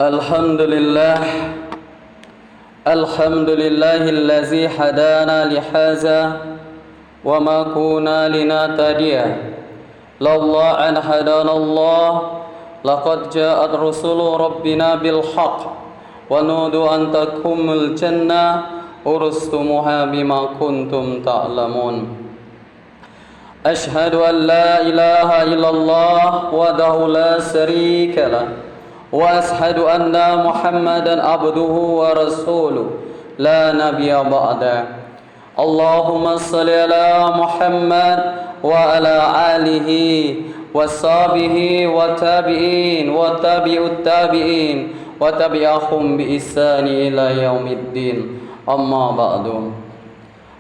Alhamdulillah Alhamdulillahillazi hadana lihaza wa ma kunna linahtadiya laula an hadanallah laqad ja'at rusulu rabbina bil haqq wa nudu an takumul jannah urustumuha bima kuntum ta'lamun. Ashhadu an la ilaha illallah wahdahu la syarika lah wa ashhadu anna Muhammadan abduhu wa rasuluh la nabiyya ba'da. Allahumma salli ala Muhammad wa ala alihi wa sahbihi wa tabi'in wa tabi'ut tabi'in wa tabi'ahum bi ihsani ila yaumiddin. Amma ba'du.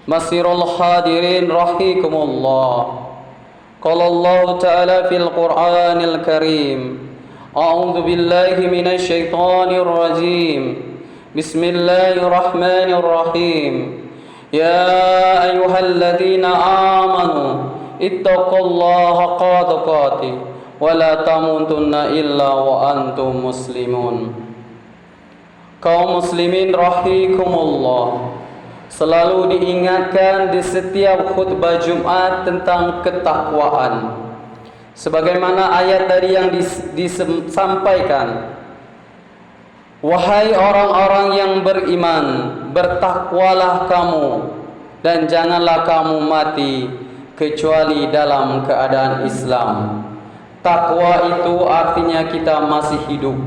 Masirul hadirin rahikumullah. Qala Allah ta'ala fil Qur'anil Karim. A'udzu billahi minasy syaithanir rajim. Bismillahirrahmanirrahim. Ya ayyuhalladzina amanu ittaqullaha haqqa tuqatih wa la tamutunna illa wa antum muslimun. Kaum muslimin rahikumullah, selalu diingatkan di setiap khutbah Jumat tentang ketakwaan. Sebagaimana ayat tadi yang disampaikan, wahai orang-orang yang beriman, bertakwalah kamu dan janganlah kamu mati kecuali dalam keadaan Islam. Takwa itu artinya kita masih hidup.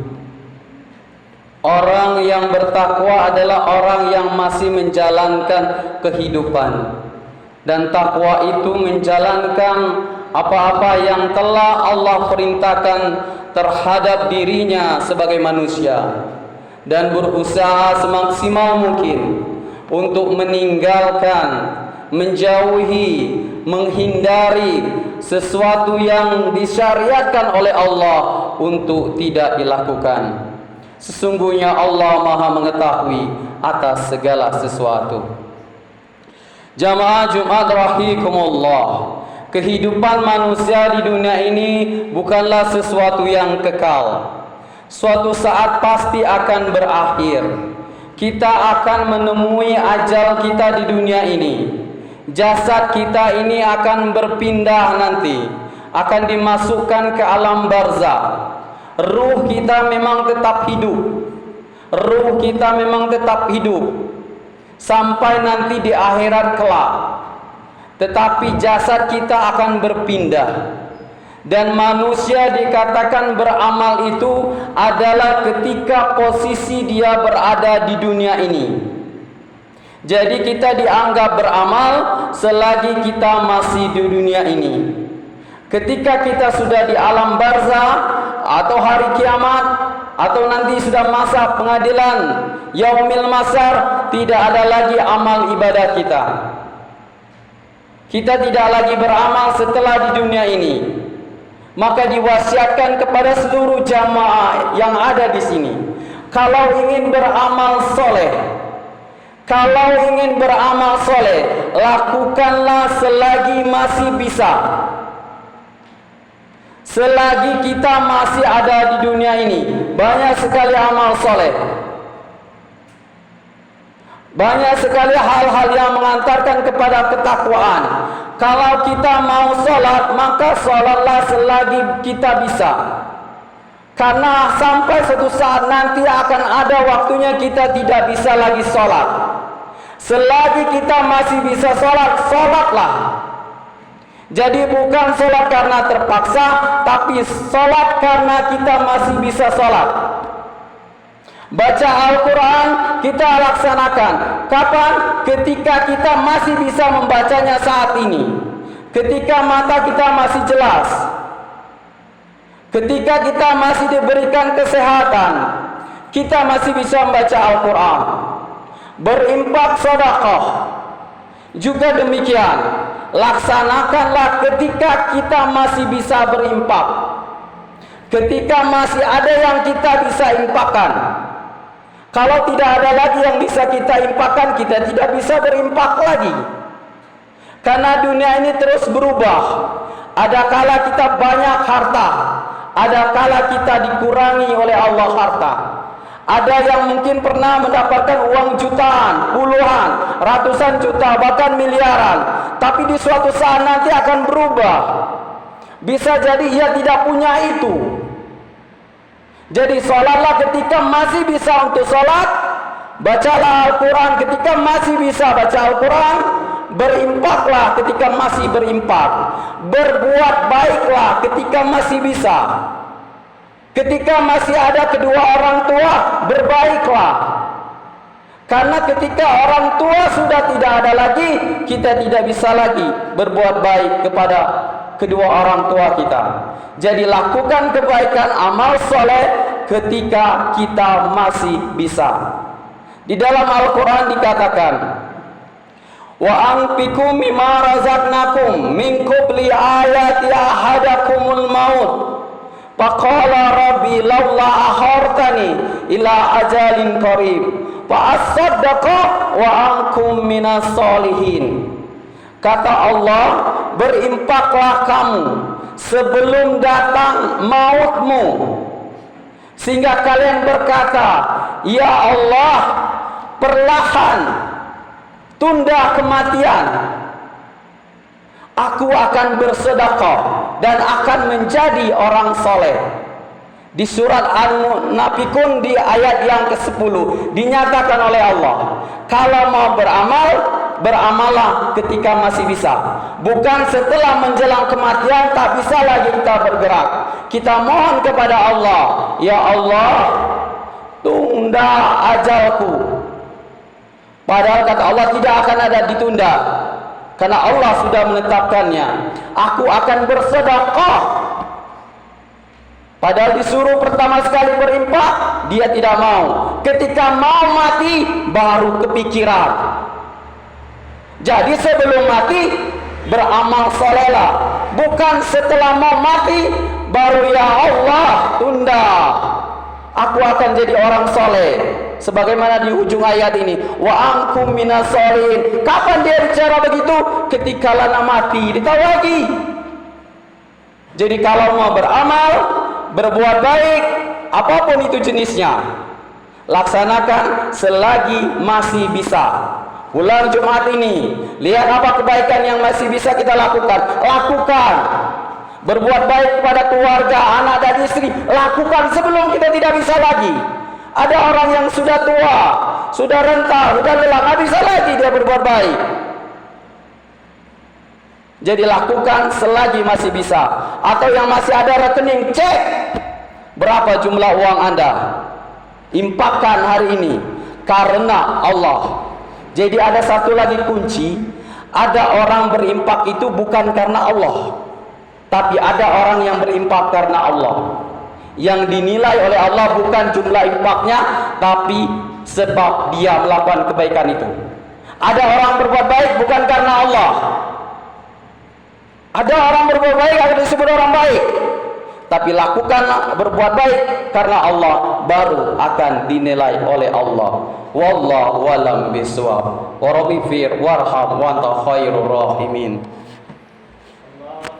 Orang yang bertakwa adalah orang yang masih menjalankan kehidupan, dan takwa itu menjalankan apa-apa yang telah Allah perintahkan terhadap dirinya sebagai manusia, dan berusaha semaksimal mungkin untuk meninggalkan, menjauhi, menghindari sesuatu yang disyariatkan oleh Allah untuk tidak dilakukan. Sesungguhnya Allah Maha mengetahui atas segala sesuatu. Jamaah Jumat rahikumullah, kehidupan manusia di dunia ini bukanlah sesuatu yang kekal. Suatu saat pasti akan berakhir. Kita akan menemui ajal kita di dunia ini. Jasad kita ini akan berpindah nanti, akan dimasukkan ke alam barzakh. Ruh kita memang tetap hidup. Ruh kita memang tetap hidup sampai nanti di akhirat kelak. Tetapi jasad kita akan berpindah. Dan manusia dikatakan beramal itu adalah ketika posisi dia berada di dunia ini. Jadi kita dianggap beramal selagi kita masih di dunia ini. Ketika kita sudah di alam barzakh atau hari kiamat atau nanti sudah masa pengadilan yaumil masar, tidak ada lagi amal ibadah kita. Kita tidak lagi beramal setelah di dunia ini. Maka diwasiatkan kepada seluruh jamaah yang ada di sini, kalau ingin beramal soleh, lakukanlah selagi masih bisa. Selagi kita masih ada di dunia ini, banyak sekali amal soleh, banyak sekali hal-hal yang mengantarkan kepada ketakwaan. Kalau kita mau sholat, maka sholatlah selagi kita bisa. Karena sampai suatu saat nanti akan ada waktunya kita tidak bisa lagi sholat. Selagi kita masih bisa sholat, sholatlah. Jadi bukan sholat karena terpaksa, tapi sholat karena kita masih bisa sholat. Baca Al-Quran kita laksanakan. Kapan? Ketika kita masih bisa membacanya saat ini. Ketika mata kita masih jelas. Ketika kita masih diberikan kesehatan, kita masih bisa membaca Al-Quran. Berinfak sedekah juga demikian. Laksanakanlah ketika kita masih bisa berinfak. Ketika masih ada yang kita bisa infakkan. Kalau tidak ada lagi yang bisa kita infakkan, kita tidak bisa berinfak lagi. Karena dunia ini terus berubah. Ada kala kita banyak harta, ada kala kita dikurangi oleh Allah harta. Ada yang mungkin pernah mendapatkan uang jutaan, puluhan, ratusan juta, bahkan miliaran. Tapi di suatu saat nanti akan berubah. Bisa jadi ia tidak punya itu. Jadi sholatlah ketika masih bisa untuk sholat, bacalah Al-Quran ketika masih bisa baca Al-Quran, berinfaklah ketika masih berimpak, berbuat baiklah ketika masih bisa. Ketika masih ada kedua orang tua, berbaiklah. Karena ketika orang tua sudah tidak ada lagi, kita tidak bisa lagi berbuat baik kepada kedua orang tua kita. Jadi lakukan kebaikan, amal soleh ketika kita masih bisa. Di dalam Al-Quran dikatakan, wa anfiqu mimma razaqnakum min qabli ayati ahadakumul maut faqala rabbi laula akhartani ila ajalin qarib fa asaddaqa wa ankum minas solihin. Kata Allah, berinfaklah kamu sebelum datang mautmu, sehingga kalian berkata, ya Allah, perlahan tunda kematian, aku akan bersedekah dan akan menjadi orang soleh. Di surat Al-Munafikun di ayat yang ke-10 dinyatakan oleh Allah, kalau mau beramal, beramallah ketika masih bisa, bukan setelah menjelang kematian tak bisa lagi kita bergerak. Kita mohon kepada Allah, ya Allah, tunda ajalku. Padahal kata Allah tidak akan ada ditunda, karena Allah sudah menetapkannya. Aku akan bersedekah. Padahal disuruh pertama sekali berinfak, dia tidak mau. Ketika mau mati, baru kepikiran. Jadi sebelum mati, beramal solehlah. Bukan setelah mau mati, baru ya Allah, tunda. Aku akan jadi orang soleh. Sebagaimana di ujung ayat ini, wa ankum minas solihin. Kapan dia bicara begitu? Ketika lana mati, ditahu lagi. Jadi kalau mau beramal, berbuat baik, apapun itu jenisnya, laksanakan selagi masih bisa. Bulan Jumat ini, lihat apa kebaikan yang masih bisa kita lakukan. Lakukan. Berbuat baik kepada keluarga, anak dan istri, lakukan sebelum kita tidak bisa lagi. Ada orang yang sudah tua, sudah renta, sudah lelah, tidak bisa lagi dia berbuat baik. Jadi lakukan selagi masih bisa. Atau yang masih ada rekening, cek berapa jumlah uang Anda, infakkan hari ini karena Allah. Jadi ada satu lagi kunci, ada orang berimpak itu bukan karena Allah, tapi ada orang yang berimpak karena Allah. Yang dinilai oleh Allah bukan jumlah infaknya, tapi sebab dia melakukan kebaikan itu. Ada orang berbuat baik bukan karena Allah. Ada orang berbuat baik akan disebut orang baik, tapi lakukanlah berbuat baik karena Allah, baru akan dinilai oleh Allah. Wallahu a'lam bishawab. Wa rabbi fir warham wa anta khairur rahimin.